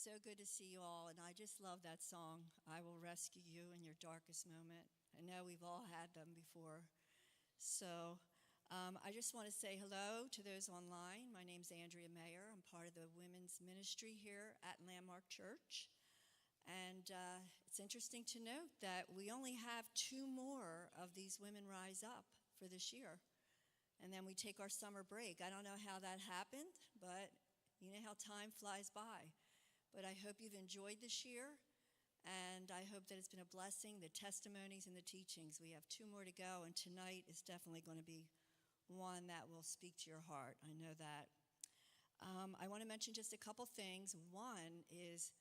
So good to see you all, and I just love that song, I Will Rescue You in Your Darkest Moment. I know we've all had them before. So I just want to say hello to those online. My name's Andrea Mayer. I'm part of the women's ministry here at Landmark Church. And it's interesting to note that we only have 2 more of these Women Rise Up for this year. And then we take our summer break. I don't know how that happened, but you know how time flies by. But I hope you've enjoyed this year, and I hope that it's been a blessing, the testimonies and the teachings. We have 2 more to go, and tonight is definitely going to be one that will speak to your heart. I know that. I want to mention just a couple things. One is,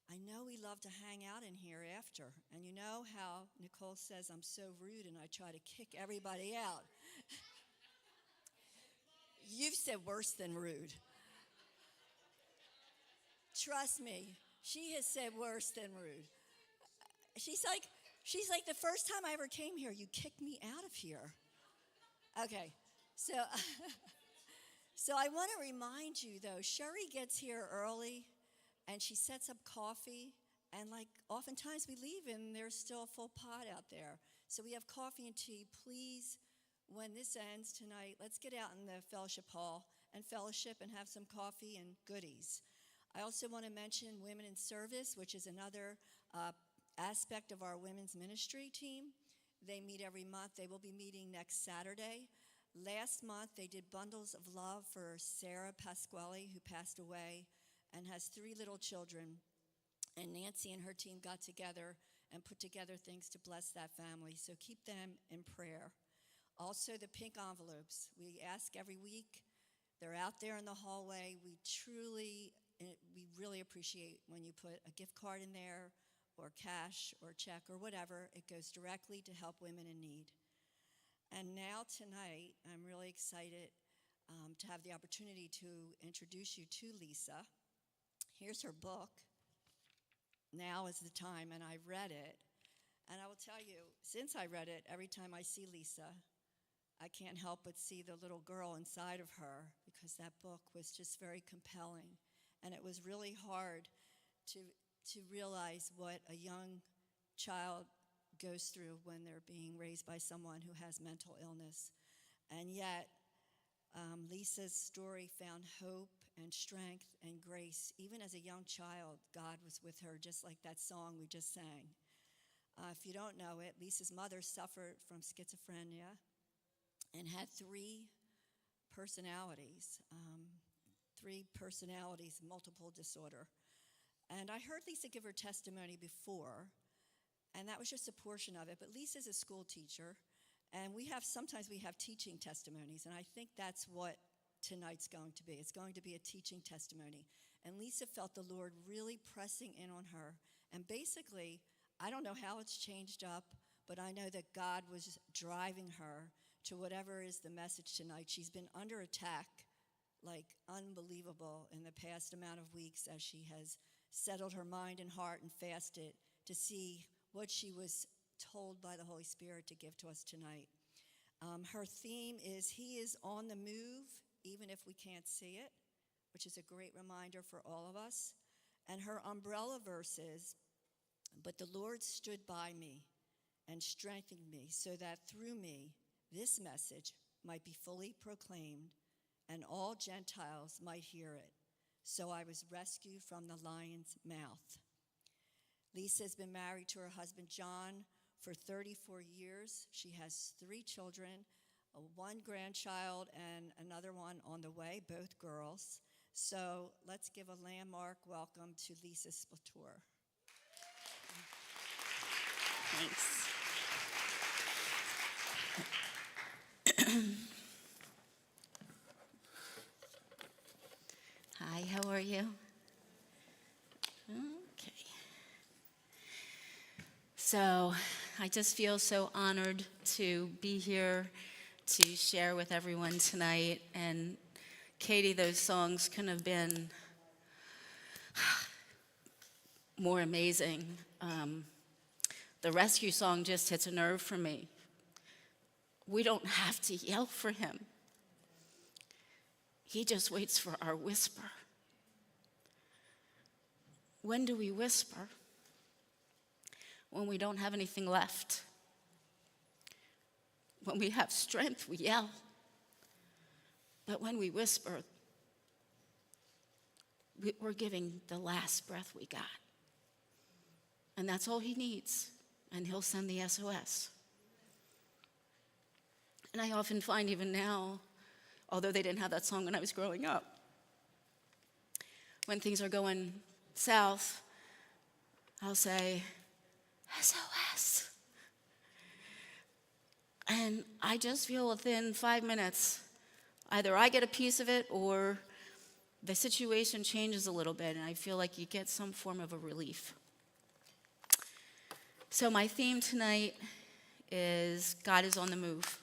I know we love to hang out in here after, and you know how Nicole says I'm so rude and I try to kick everybody out. You've said worse than rude. Trust me, she has said worse than rude. She's like, the first time I ever came here, you kicked me out of here. Okay, so I want to remind you, though, Sherry gets here early, and she sets up coffee, and like oftentimes we leave, and there's still a full pot out there. So we have coffee and tea. Please, when this ends tonight, let's get out in the fellowship hall and fellowship and have some coffee and goodies. I also want to mention Women in Service, which is another aspect of our women's ministry team. They meet every month. They will be meeting next Saturday. Last month, they did Bundles of Love for Sarah Pasquale, who passed away and has 3 little children. And Nancy and her team got together and put together things to bless that family. So keep them in prayer. Also, the pink envelopes. We ask every week. They're out there in the hallway. We really appreciate when you put a gift card in there or cash or check or whatever. It goes directly to help women in need. And now tonight, I'm really excited to have the opportunity to introduce you to Lisa. Here's her book, Now is the Time, and I've read it. And I will tell you, since I read it, every time I see Lisa, I can't help but see the little girl inside of her, because that book was just very compelling. And it was really hard to realize what a young child goes through when they're being raised by someone who has mental illness. And yet, Lisa's story found hope and strength and grace. Even as a young child, God was with her, just like that song we just sang. If you don't know it, Lisa's mother suffered from schizophrenia and had 3 personalities. 3 personalities, multiple disorder. And I heard Lisa give her testimony before, and that was just a portion of it. But Lisa's a school teacher, and sometimes we have teaching testimonies, and I think that's what tonight's going to be. It's going to be a teaching testimony. And Lisa felt the Lord really pressing in on her. And basically, I don't know how it's changed up, but I know that God was driving her to whatever is the message tonight. She's been under attack like unbelievable in the past amount of weeks as she has settled her mind and heart and fasted to see what she was told by the Holy Spirit to give to us tonight. Her theme is He is on the move, even if we can't see it, which is a great reminder for all of us. And her umbrella verse is, but the Lord stood by me and strengthened me so that through me this message might be fully proclaimed and all Gentiles might hear it. So I was rescued from the lion's mouth. Lisa has been married to her husband, John, for 34 years. She has 3 children, 1 grandchild, and another one on the way, both girls. So let's give a landmark welcome to Lisa Splatour. Thanks. Hi, how are you? Okay. So I just feel so honored to be here to share with everyone tonight. And Katie, those songs couldn't have been more amazing. The rescue song just hits a nerve for me. We don't have to yell for him. He just waits for our whisper. when do we whisper? When we don't have anything left. When we have strength, we yell. But when we whisper, we're giving the last breath we got. And that's all he needs. And he'll send the SOS. And I often find even now, although they didn't have that song when I was growing up, when things are going south, I'll say, SOS. And I just feel within 5 minutes, either I get a piece of it or the situation changes a little bit and I feel like you get some form of a relief. So my theme tonight is God is on the move.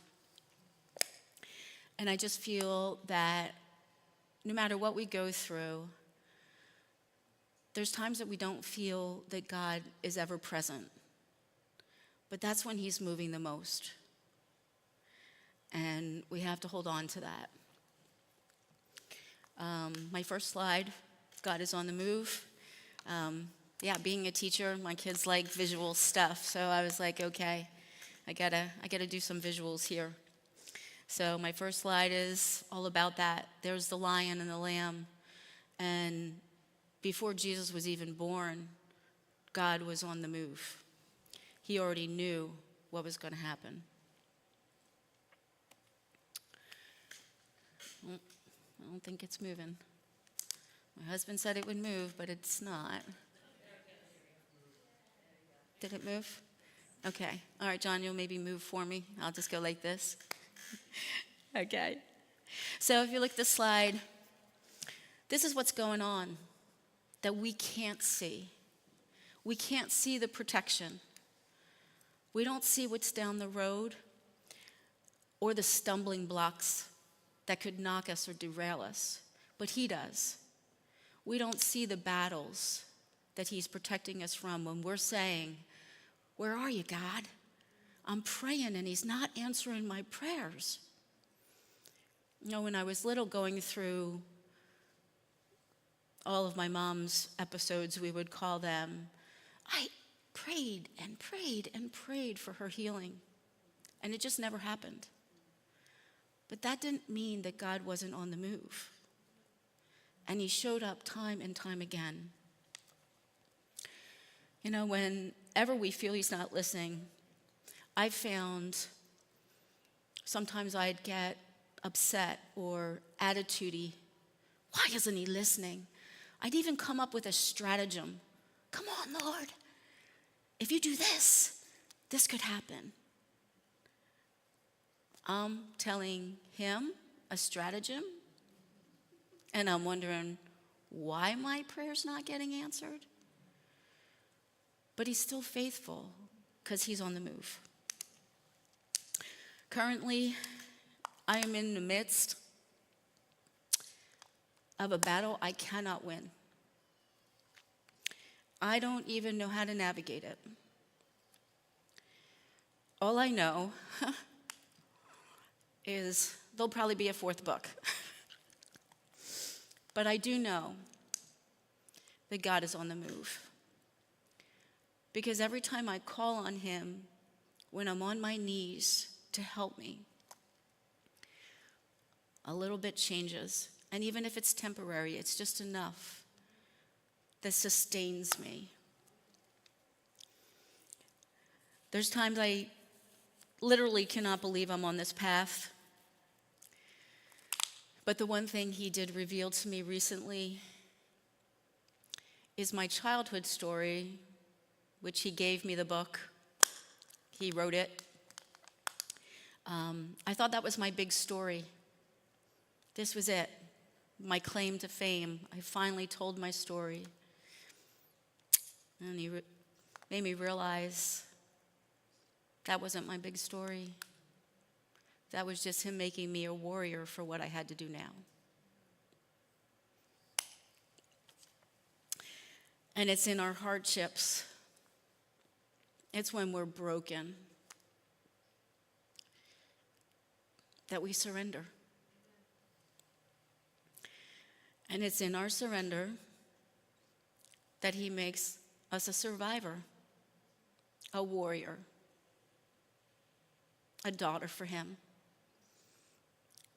And I just feel that no matter what we go through, there's times that we don't feel that God is ever present. But that's when he's moving the most. And we have to hold on to that. My first slide, God is on the move. Being a teacher, my kids like visual stuff. So I was like, okay, I gotta do some visuals here. So my first slide is all about that. There's the lion and the lamb. And before Jesus was even born, God was on the move. He already knew what was going to happen. Well, I don't think it's moving. My husband said it would move, but it's not. Did it move? Okay. All right, John, you'll maybe move for me. I'll just go like this. Okay. So if you look at the slide, this is what's going on that we can't see. We can't see the protection. We don't see what's down the road or the stumbling blocks that could knock us or derail us, but he does. We don't see the battles that he's protecting us from when we're saying, where are you, God? I'm praying and he's not answering my prayers. You know, when I was little, going through all of my mom's episodes, we would call them, I prayed and prayed and prayed for her healing, and it just never happened. But that didn't mean that God wasn't on the move. And he showed up time and time again. You know, whenever we feel he's not listening, I've found sometimes I'd get upset or attitude-y. Why isn't he listening? I'd even come up with a stratagem. Come on, Lord. If you do this, this could happen. I'm telling him a stratagem, and I'm wondering why my prayer's not getting answered. But he's still faithful because he's on the move. Currently, I am in the midst of a battle I cannot win. I don't even know how to navigate it. All I know is there'll probably be a fourth book. But I do know that God is on the move. Because every time I call on him, when I'm on my knees to help me, a little bit changes. And even if it's temporary, it's just enough that sustains me. There's times I literally cannot believe I'm on this path. But the one thing he did reveal to me recently is my childhood story, which he gave me the book. He wrote it. I thought that was my big story. This was it, my claim to fame. I finally told my story. And he made me realize that wasn't my big story. That was just him making me a warrior for what I had to do now. And it's in our hardships. It's when we're broken that we surrender. And it's in our surrender that he makes us a survivor, a warrior, a daughter for him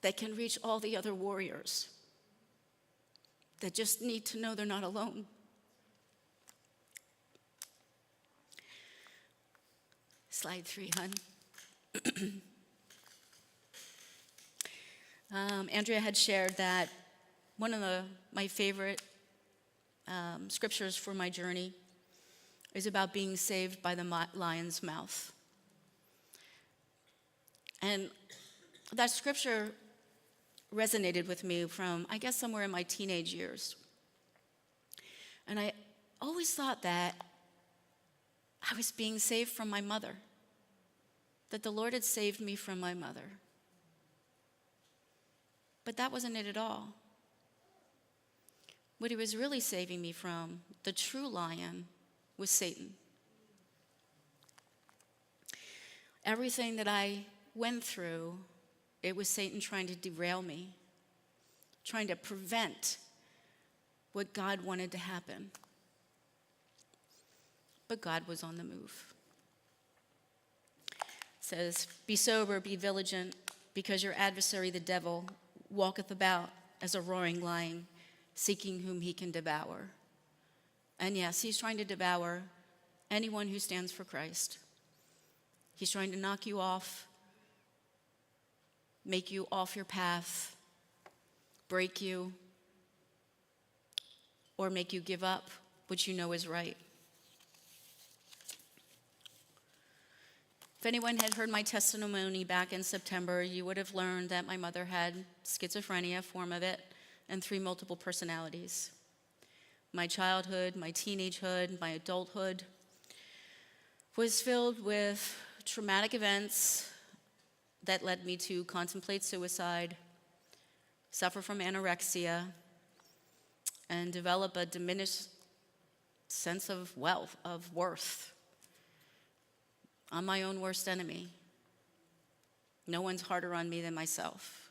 that can reach all the other warriors that just need to know they're not alone. Slide 3, hun. Andrea had shared that one of my favorite scriptures for my journey is about being saved by the lion's mouth. And that scripture resonated with me from, I guess, somewhere in my teenage years. And I always thought that I was being saved from my mother, that the Lord had saved me from my mother. But that wasn't it at all. What he was really saving me from, the true lion, was Satan. Everything that I went through, it was Satan trying to derail me, trying to prevent what God wanted to happen. But God was on the move. It says, "Be sober, be vigilant, because your adversary, the devil, walketh about as a roaring lion, seeking whom he can devour." And yes, he's trying to devour anyone who stands for Christ. He's trying to knock you off, make you off your path, break you, or make you give up what you know is right. If anyone had heard my testimony back in September, you would have learned that my mother had schizophrenia, a form of it, and 3 multiple personalities. My childhood, my teenagehood, my adulthood was filled with traumatic events that led me to contemplate suicide, suffer from anorexia, and develop a diminished sense of wealth, of worth. I'm my own worst enemy. No one's harder on me than myself.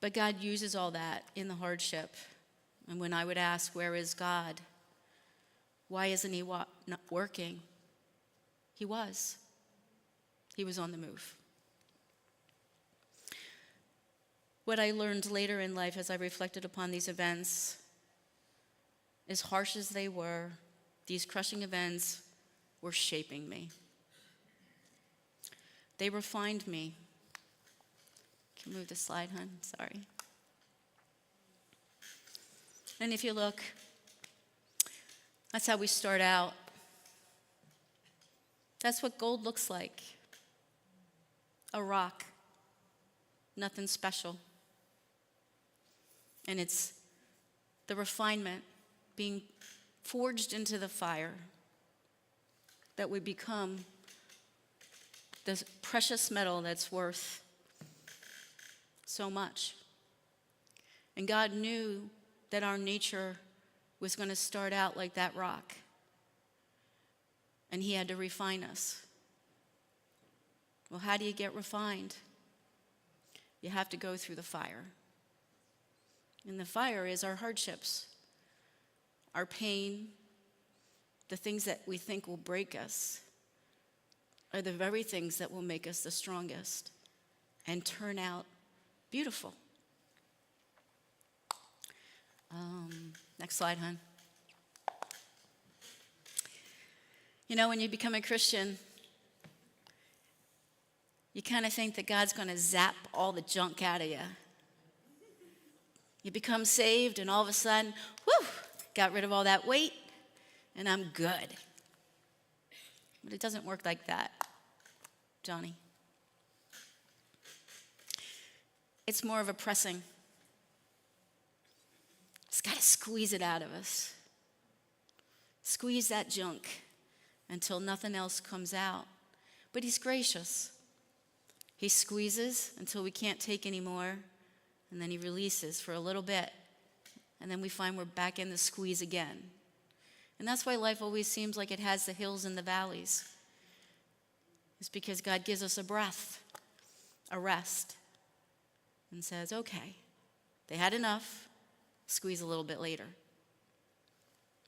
But God uses all that in the hardship. And when I would ask, where is God? Why isn't he not working? He was. He was on the move. What I learned later in life as I reflected upon these events, as harsh as they were, these crushing events were shaping me. They refined me. Can you move the slide, hon? Sorry. And if you look, that's how we start out. That's what gold looks like. A rock. Nothing special. And it's the refinement being forged into the fire that would become this precious metal that's worth so much. And God knew that our nature was going to start out like that rock. And he had to refine us. Well, how do you get refined? You have to go through the fire. And the fire is our hardships, our pain, the things that we think will break us are the very things that will make us the strongest and turn out beautiful. Next slide, hon. You know, when you become a Christian, you kind of think that God's going to zap all the junk out of you. You become saved, and all of a sudden, whew, got rid of all that weight, and I'm good. But it doesn't work like that, Johnny. It's more of a pressing. It's got to squeeze it out of us. Squeeze that junk until nothing else comes out. But he's gracious. He squeezes until we can't take anymore, and then he releases for a little bit. And then we find we're back in the squeeze again. And that's why life always seems like it has the hills and the valleys. It's because God gives us a breath, a rest, and says, okay, they had enough, squeeze a little bit later.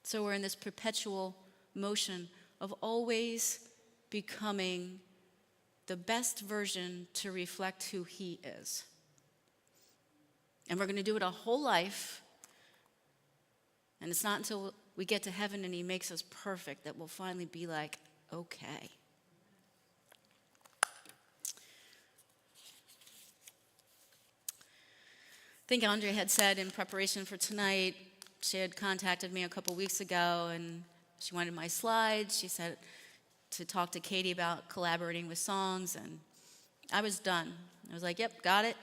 So we're in this perpetual motion of always becoming the best version to reflect who he is. And we're going to do it a whole life. And it's not until we get to heaven and he makes us perfect that we'll finally be like, okay. I think Andre had said in preparation for tonight, she had contacted me a couple weeks ago and she wanted my slides. She said to talk to Katie about collaborating with songs, and I was done. I was like, yep, got it.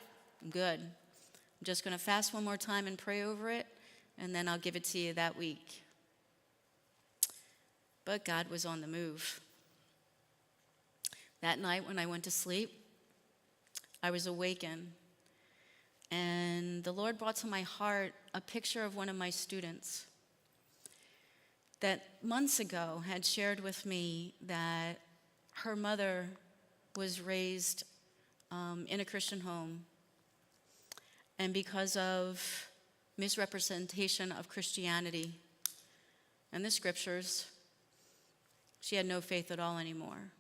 I'm good. I'm just going to fast one more time and pray over it, and then I'll give it to you that week. But God was on the move. That night when I went to sleep, I was awakened. And the Lord brought to my heart a picture of one of my students that months ago had shared with me that her mother was raised in a Christian home. And because of misrepresentation of Christianity and the scriptures, she had no faith at all anymore.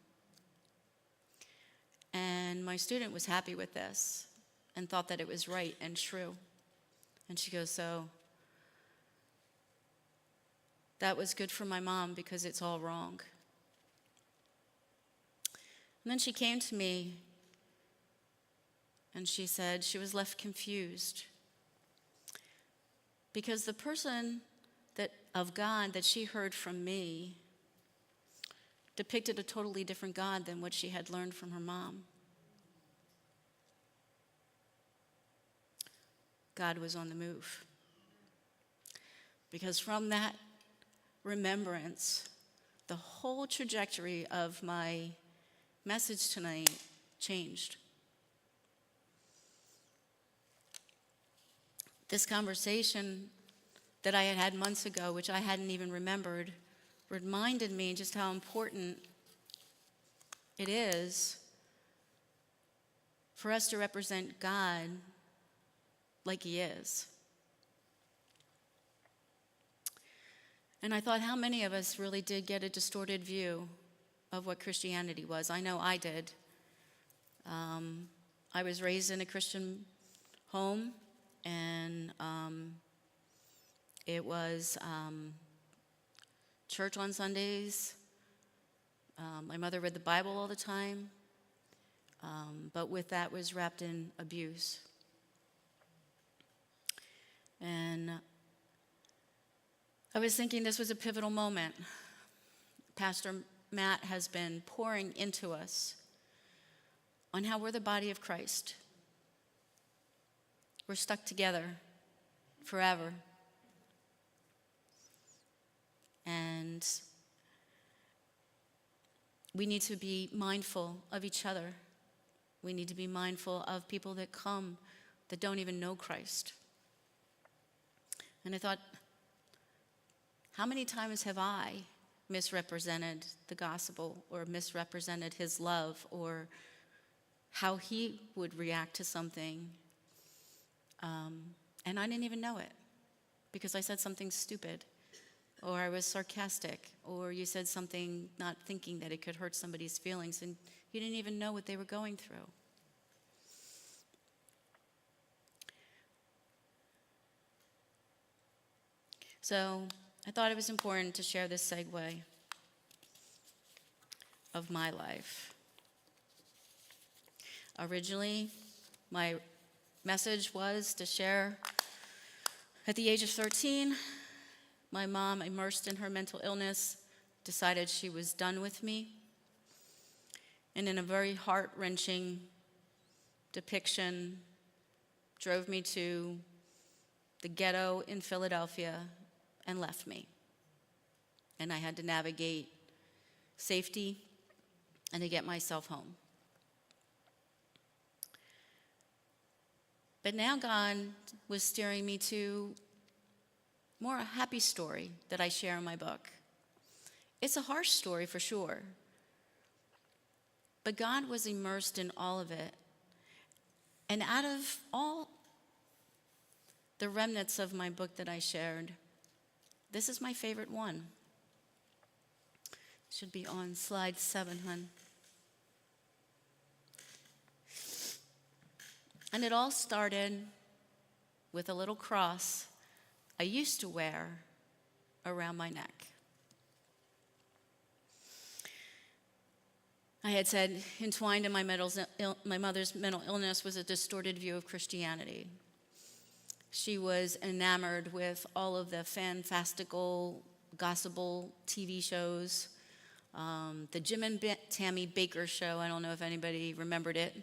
And my student was happy with this and thought that it was right and true. And she goes, so that was good for my mom because it's all wrong. And then she came to me and she said she was left confused because the person of God that she heard from me depicted a totally different God than what she had learned from her mom. God was on the move. Because from that remembrance, the whole trajectory of my message tonight changed. This conversation that I had had months ago, which I hadn't even remembered, reminded me just how important it is for us to represent God like he is. And I thought, how many of us really did get a distorted view of what Christianity was? I know I did. I was raised in a Christian home, and it was church on Sundays. My mother read the Bible all the time, but with that was wrapped in abuse. And I was thinking this was a pivotal moment. Pastor Matt has been pouring into us on how we're the body of Christ. We're stuck together forever. And we need to be mindful of each other. We need to be mindful of people that come that don't even know Christ. And I thought, how many times have I misrepresented the gospel or misrepresented his love or how he would react to something? And I didn't even know it because I said something stupid, or I was sarcastic, or you said something not thinking that it could hurt somebody's feelings, and you didn't even know what they were going through. So I thought it was important to share this segue of my life. Originally, my message was to share at the age of 13, my mom, immersed in her mental illness, decided she was done with me. And in a very heart-wrenching depiction, drove me to the ghetto in Philadelphia and left me. And I had to navigate safety and to get myself home. But now God was steering me to more a happy story that I share in my book. It's a harsh story for sure, but God was immersed in all of it. And out of all the remnants of my book that I shared, This is my favorite one. Should be on slide 7, hun. And it all started with a little cross I used to wear around my neck. I had said entwined in my mother's mental illness was a distorted view of Christianity. She was enamored with all of the fantastical, gospel TV shows, the Jim and Tammy Baker show. I don't know if anybody remembered it.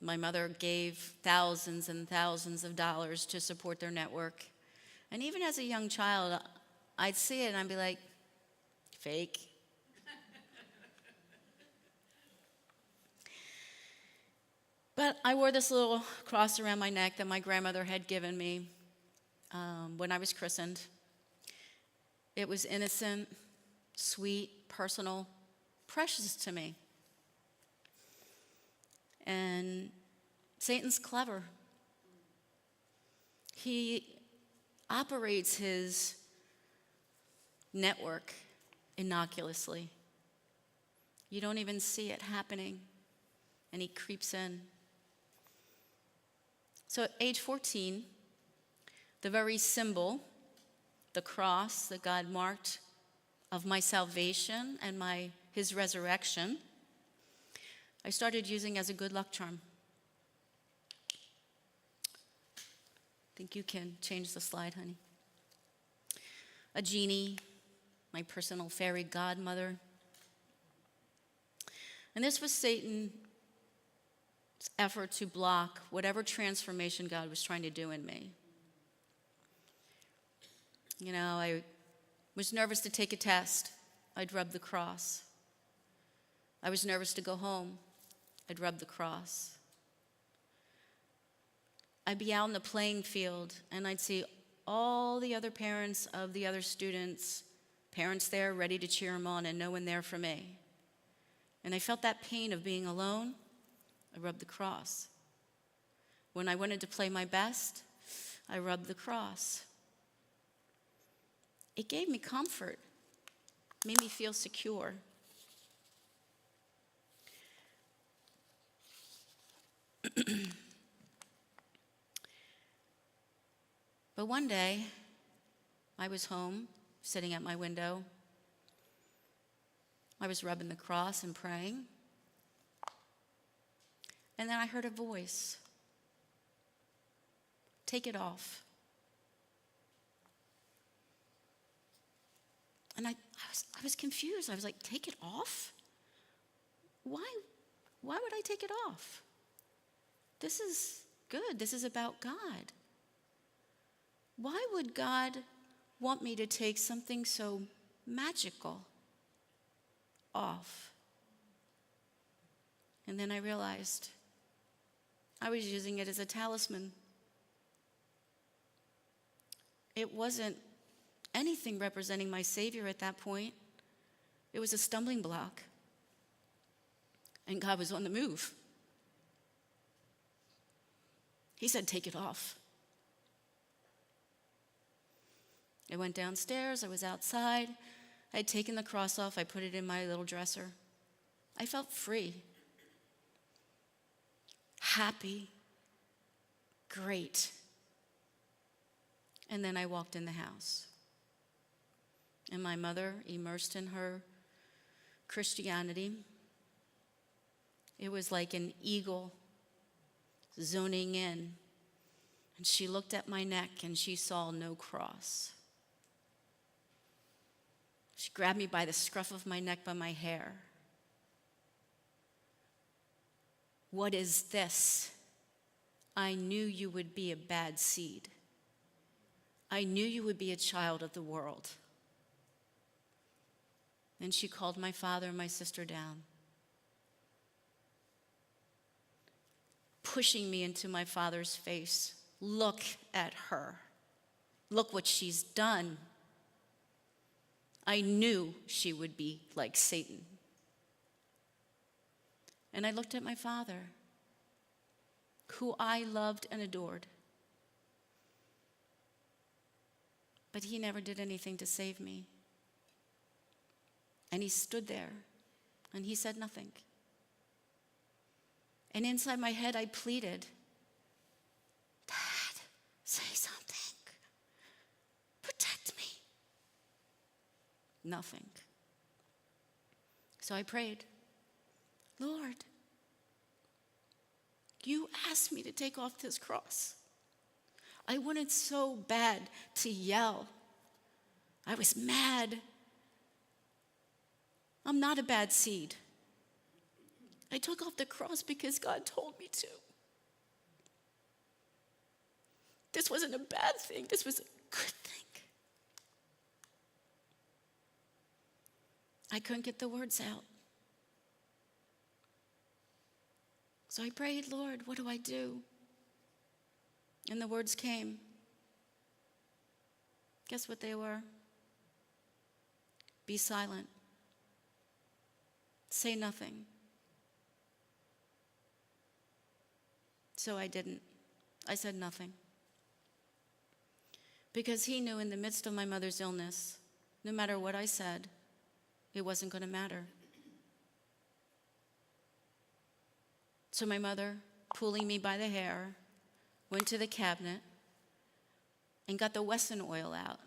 My mother gave thousands and thousands of dollars to support their network. And even as a young child, I'd see it and I'd be like, fake. But I wore this little cross around my neck that my grandmother had given me when I was christened. It was innocent, sweet, personal, precious to me. And Satan's clever. He operates his network innocuously. You don't even see it happening, and he creeps in. So at age 14, the very symbol, the cross that God marked of my salvation and his resurrection, I started using as a good luck charm. I think you can change the slide, honey. A genie, my personal fairy godmother. And this was Satan's effort to block whatever transformation God was trying to do in me. You know, I was nervous to take a test. I'd rub the cross. I was nervous to go home. I'd rub the cross. I'd be out in the playing field, and I'd see all the other parents of the other students, parents there ready to cheer them on, and no one there for me. And I felt that pain of being alone. I rubbed the cross. When I wanted to play my best, I rubbed the cross. It gave me comfort, made me feel secure. But one day, I was home, sitting at my window. I was rubbing the cross and praying. And then I heard a voice. Take it off. And I was confused. I was like, take it off? Why would I take it off? This is good. This is about God. Why would God want me to take something so magical off? And then I realized I was using it as a talisman. It wasn't anything representing my Savior at that point. It was a stumbling block. And God was on the move. He said, take it off. I went downstairs. I was outside. I had taken the cross off. I put it in my little dresser. I felt free, happy, great. And then I walked in the house. And my mother, immersed in her Christianity, it was like an eagle zoning in. And she looked at my neck and she saw no cross. She grabbed me by the scruff of my neck by my hair. What is this? I knew you would be a bad seed. I knew you would be a child of the world. Then she called my father and my sister down, pushing me into my father's face. Look at her. Look what she's done. I knew she would be like Satan. And I looked at my father, who I loved and adored. But he never did anything to save me. And he stood there, and he said nothing. And inside my head, I pleaded, Dad, say something. Protect me. Nothing. So I prayed, Lord, you asked me to take off this cross. I wanted so bad to yell. I was mad. I'm not a bad seed. I took off the cross because God told me to. This wasn't a bad thing. This was a good thing. I couldn't get the words out. So I prayed, Lord, what do I do? And the words came. Guess what they were? Be silent. Say nothing. So I didn't. I said nothing. Because he knew in the midst of my mother's illness, no matter what I said, it wasn't going to matter. So my mother, pulling me by the hair, went to the cabinet and got the Wesson oil out.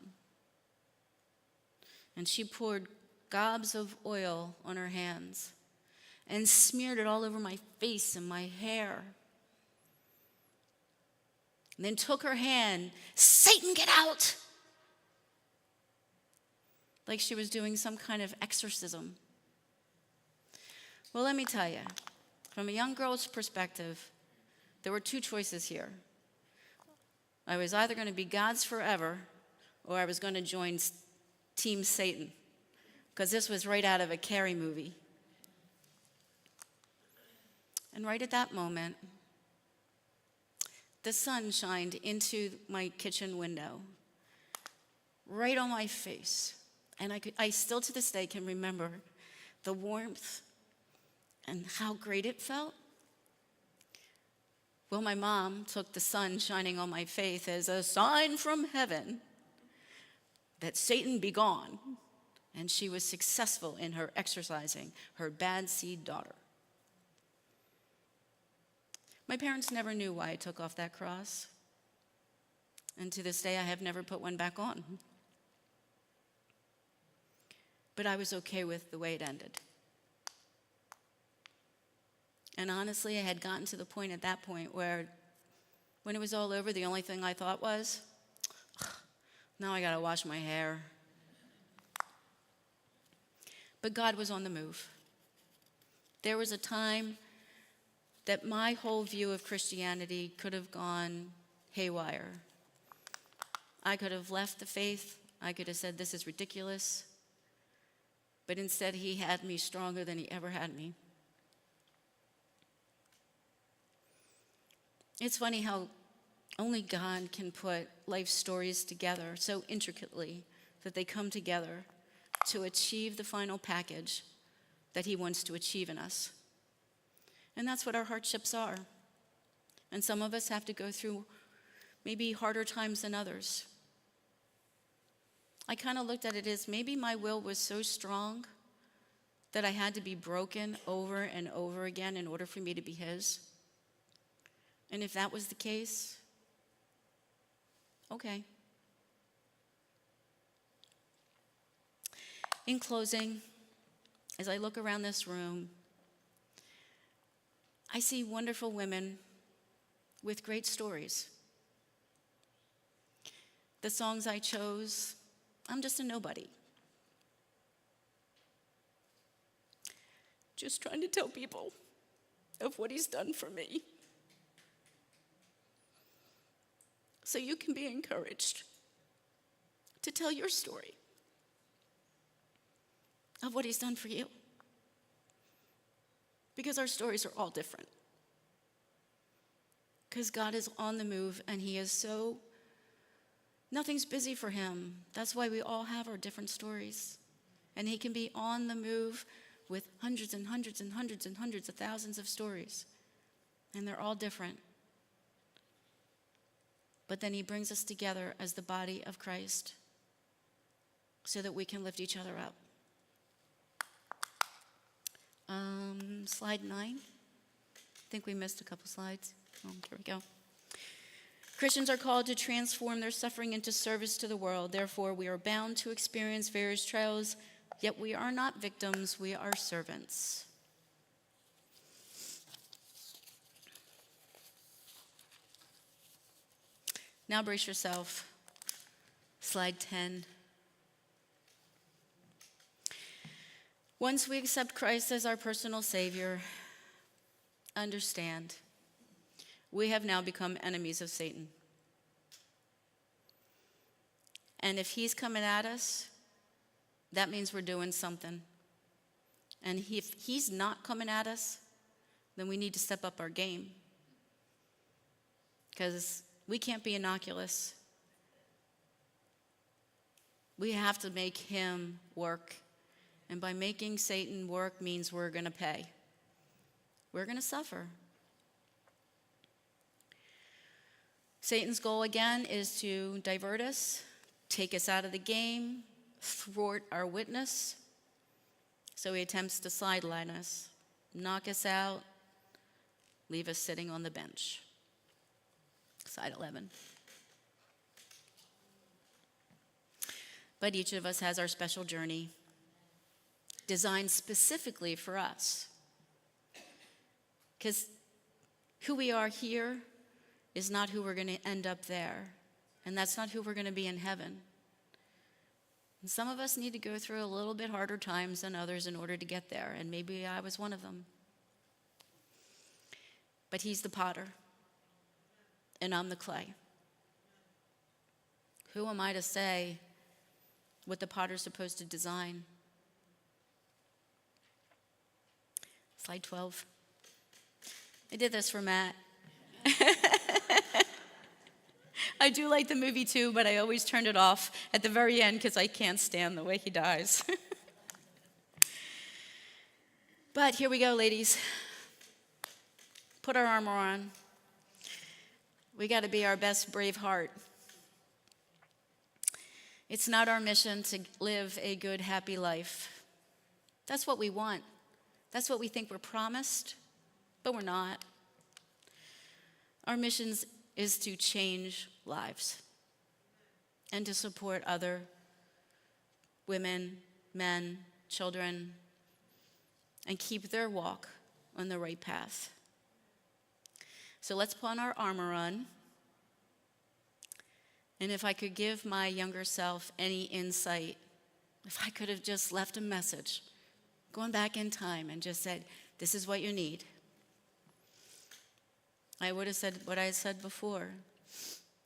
And she poured gobs of oil on her hands and smeared it all over my face and my hair. And then took her hand, Satan, get out! Like she was doing some kind of exorcism. Well, let me tell you, from a young girl's perspective, there were two choices here. I was either going to be God's forever, or I was going to join Team Satan, because this was right out of a Carrie movie. And right at that moment, the sun shined into my kitchen window, right on my face. And I still to this day can remember the warmth and how great it felt. Well, my mom took the sun shining on my face as a sign from heaven that Satan be gone. And she was successful in her exorcising her bad seed daughter. My parents never knew why I took off that cross. And to this day, I have never put one back on. But I was okay with the way it ended. And honestly, I had gotten to the point at that point where when it was all over, the only thing I thought was, now I gotta wash my hair. But God was on the move. There was a time that my whole view of Christianity could have gone haywire. I could have left the faith. I could have said, this is ridiculous. But instead, he had me stronger than he ever had me. It's funny how only God can put life stories together so intricately that they come together to achieve the final package that he wants to achieve in us. And that's what our hardships are. And some of us have to go through maybe harder times than others. I kind of looked at it as maybe my will was so strong that I had to be broken over and over again in order for me to be his. And if that was the case, okay. In closing, as I look around this room, I see wonderful women with great stories. The songs I chose, I'm just a nobody. Just trying to tell people of what he's done for me. So you can be encouraged to tell your story of what he's done for you. Because our stories are all different. Because God is on the move and he is so, nothing's busy for him. That's why we all have our different stories. And he can be on the move with hundreds and hundreds and hundreds and hundreds of thousands of stories. And they're all different. But then he brings us together as the body of Christ so that we can lift each other up. Slide 9. I think we missed a couple slides. Oh, here we go. Christians are called to transform their suffering into service to the world. Therefore, we are bound to experience various trials, yet we are not victims, we are servants. Now brace yourself. Slide 10. Once we accept Christ as our personal Savior, understand, we have now become enemies of Satan. And if he's coming at us, that means we're doing something. And if he's not coming at us, then we need to step up our game. Because we can't be innocuous. We have to make him work. And by making Satan work means we're going to pay. We're going to suffer. Satan's goal again is to divert us, take us out of the game, thwart our witness. So he attempts to sideline us, knock us out, leave us sitting on the bench. Slide 11. But each of us has our special journey, designed specifically for us. Because who we are here is not who we're going to end up there. And that's not who we're going to be in heaven. And some of us need to go through a little bit harder times than others in order to get there. And maybe I was one of them. But he's the potter. And I'm the clay. Who am I to say what the potter's supposed to design? Slide 12. I did this for Matt. I do like the movie too, but I always turned it off at the very end because I can't stand the way he dies. But here we go, ladies. Put our armor on. We got to be our best brave heart. It's not our mission to live a good, happy life. That's what we want. That's what we think we're promised, but we're not. Our mission is to change lives and to support other women, men, children, and keep their walk on the right path. So let's put on our armor on. And if I could give my younger self any insight, if I could have just left a message, going back in time and just said, this is what you need, I would have said what I had said before.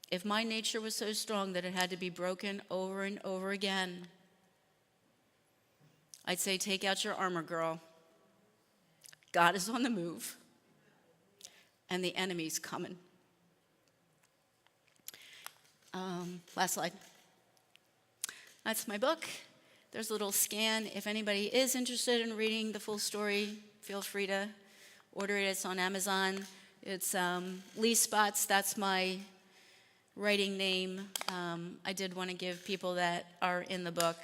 If my nature was so strong that it had to be broken over and over again, I'd say, take out your armor, girl. God is on the move. And the enemy's coming. Last slide. That's my book. There's a little scan. If anybody is interested in reading the full story, feel free to order it. It's on Amazon. It's Lee Spots. That's my writing name. I did want to give people that are in the book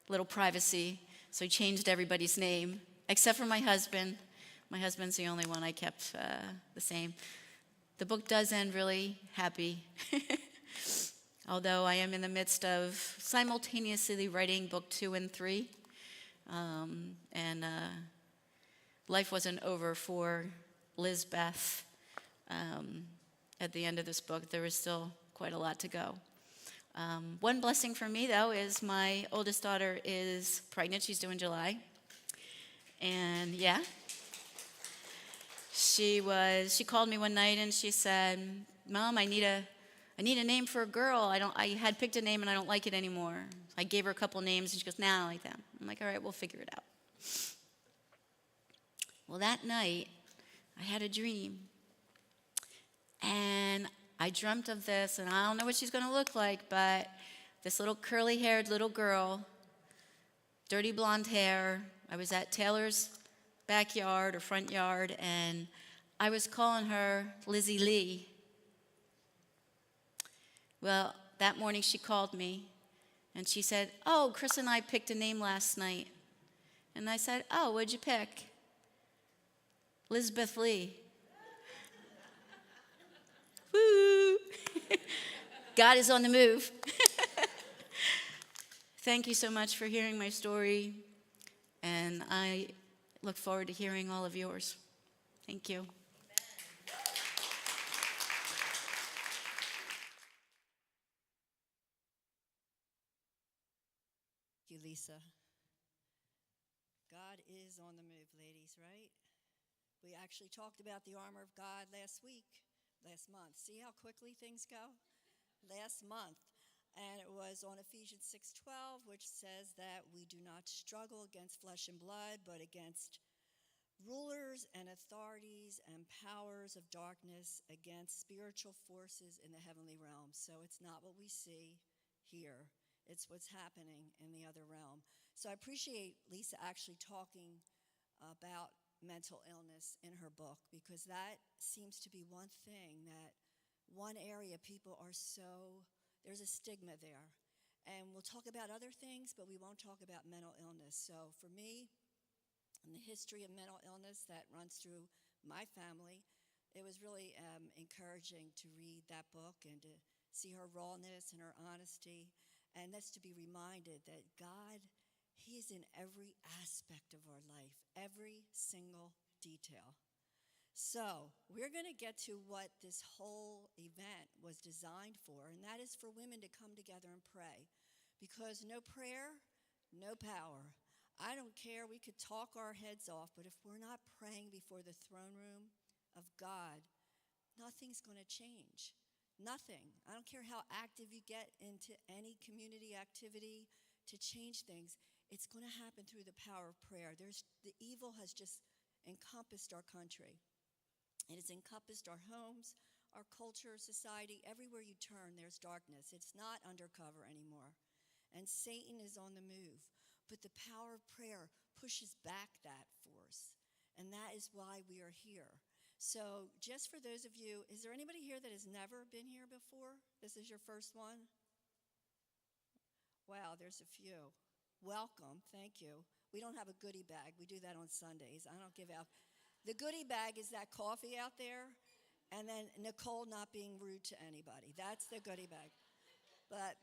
a little privacy, so I changed everybody's name, except for my husband. My husband's the only one I kept the same. The book does end really happy, although I am in the midst of simultaneously writing book 2 and 3. Life wasn't over for Lizbeth. At the end of this book, there was still quite a lot to go. One blessing for me, though, is my oldest daughter is pregnant. She's due in July. And yeah, she called me one night and she said, Mom, I need a name for a girl. I had picked a name and I don't like it anymore. I gave her a couple names and she goes, nah, I don't like that. I'm like, all right, we'll figure it out. Well, that night, I had a dream. And I dreamt of this, and I don't know what she's going to look like, but this little curly-haired little girl, dirty blonde hair. I was at Taylor's backyard or front yard, and I was calling her Lizzie Lee. Well, that morning she called me, And she said, oh, Chris and I picked a name last night. And I said, oh, what'd you pick? Lisbeth Lee. Woo! God is on the move. Thank you so much for hearing my story. And I look forward to hearing all of yours. Thank you. Thank you, Lisa. God is on the move, ladies, right? We actually talked about the armor of God last month. See how quickly things go? Last month. And it was on Ephesians 6:12, which says that we do not struggle against flesh and blood, but against rulers and authorities and powers of darkness, against spiritual forces in the heavenly realms. So it's not what we see here. It's what's happening in the other realm. So I appreciate Lisa actually talking about mental illness in her book, because that seems to be one thing, that one area people are there's a stigma there. And we'll talk about other things, but we won't talk about mental illness. So for me, in the history of mental illness that runs through my family, it was really encouraging to read that book and to see her rawness and her honesty. And that's to be reminded that God, He is in every aspect of our life, every single detail. So we're going to get to what this whole event was designed for, and that is for women to come together and pray. Because no prayer, no power. I don't care, we could talk our heads off, but if we're not praying before the throne room of God, nothing's going to change. Nothing. I don't care how active you get into any community activity to change things. It's going to happen through the power of prayer. The evil has just encompassed our country. It has encompassed our homes, our culture, society. Everywhere you turn, there's darkness. It's not undercover anymore. And Satan is on the move. But the power of prayer pushes back that force. And that is why we are here. So just for those of you, is there anybody here that has never been here before? This is your first one? Wow, there's a few. Welcome. Thank you. We don't have a goodie bag. We do that on Sundays. I don't give out. The goodie bag is that coffee out there, and then Nicole not being rude to anybody. That's the goodie bag. But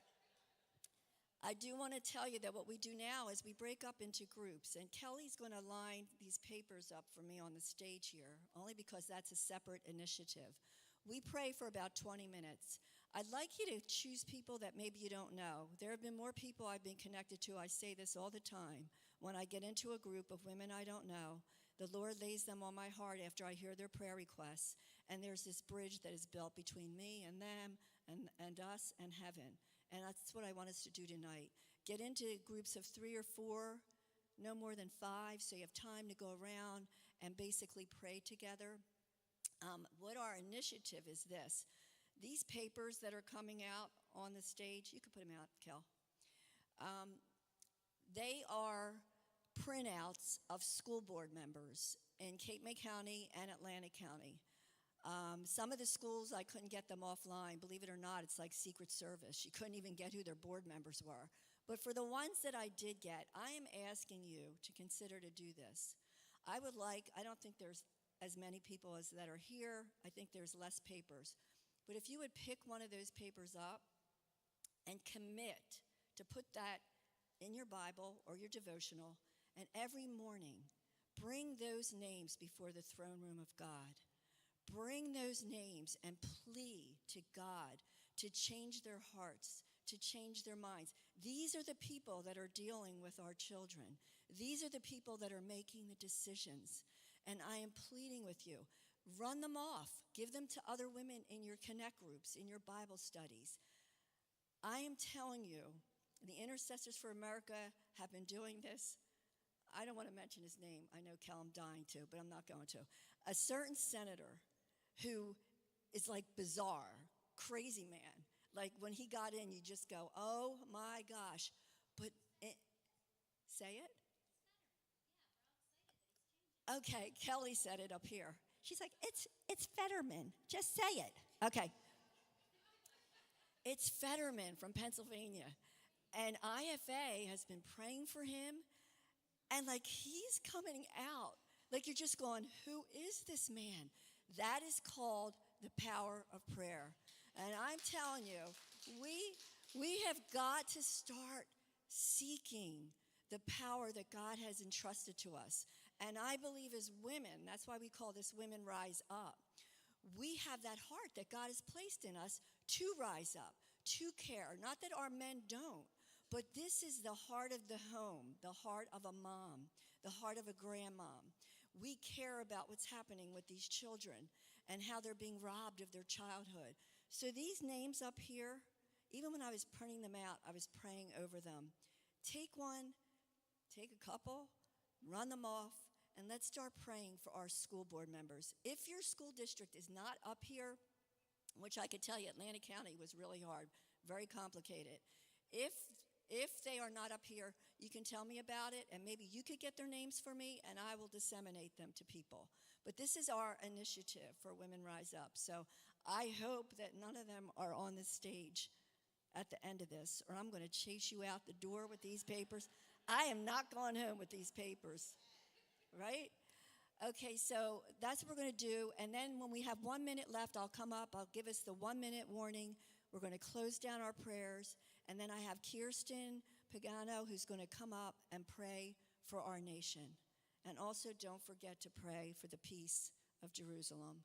I do want to tell you that what we do now is we break up into groups, and Kelly's going to line these papers up for me on the stage here, only because that's a separate initiative. We pray for about 20 minutes. I'd like you to choose people that maybe you don't know. There have been more people I've been connected to. I say this all the time. When I get into a group of women I don't know, the Lord lays them on my heart after I hear their prayer requests, and there's this bridge that is built between me and them and us and heaven. And that's what I want us to do tonight. Get into groups of 3 or 4, no more than 5, so you have time to go around and basically pray together. What our initiative is this. These papers that are coming out on the stage, you can put them out, Kel. They are printouts of school board members in Cape May County and Atlantic County. Some of the schools, I couldn't get them offline. Believe it or not, it's like Secret Service. You couldn't even get who their board members were. But for the ones that I did get, I am asking you to consider to do this. I don't think there's as many people as that are here. I think there's less papers. But if you would pick one of those papers up and commit to put that in your Bible or your devotional, and every morning, bring those names before the throne room of God. Bring those names and plea to God to change their hearts, to change their minds. These are the people that are dealing with our children. These are the people that are making the decisions. And I am pleading with you, run them off. Give them to other women in your connect groups, in your Bible studies. I am telling you, the Intercessors for America have been doing this. I don't want to mention his name. I know Kel, I'm dying to, but I'm not going to. A certain senator who is like bizarre, crazy man. Like when he got in, you just go, oh my gosh. But say it? Okay, Kelly said it up here. She's like, it's Fetterman. Just say it. Okay. It's Fetterman from Pennsylvania. And IFA has been praying for him, and like he's coming out. Like you're just going, who is this man? That is called the power of prayer. And I'm telling you, we have got to start seeking the power that God has entrusted to us. And I believe as women, that's why we call this Women Rise Up. We have that heart that God has placed in us to rise up, to care. Not that our men don't, but this is the heart of the home, the heart of a mom, the heart of a grandmom. We care about what's happening with these children and how they're being robbed of their childhood. So these names up here, even when I was printing them out, I was praying over them. Take one, take a couple, run them off, and let's start praying for our school board members. If your school district is not up here, which I could tell you Atlanta County was really hard, very complicated. If they are not up here, you can tell me about it, and maybe you could get their names for me, and I will disseminate them to people. But this is our initiative for Women Rise Up. So I hope that none of them are on the stage at the end of this, or I'm going to chase you out the door with these papers. I am not going home with these papers, right? Okay, so that's what we're going to do. And then when we have 1 minute left, I'll come up. I'll give us the 1 minute warning. We're going to close down our prayers. And then I have Kirsten Pagano who's going to come up and pray for our nation. And also don't forget to pray for the peace of Jerusalem.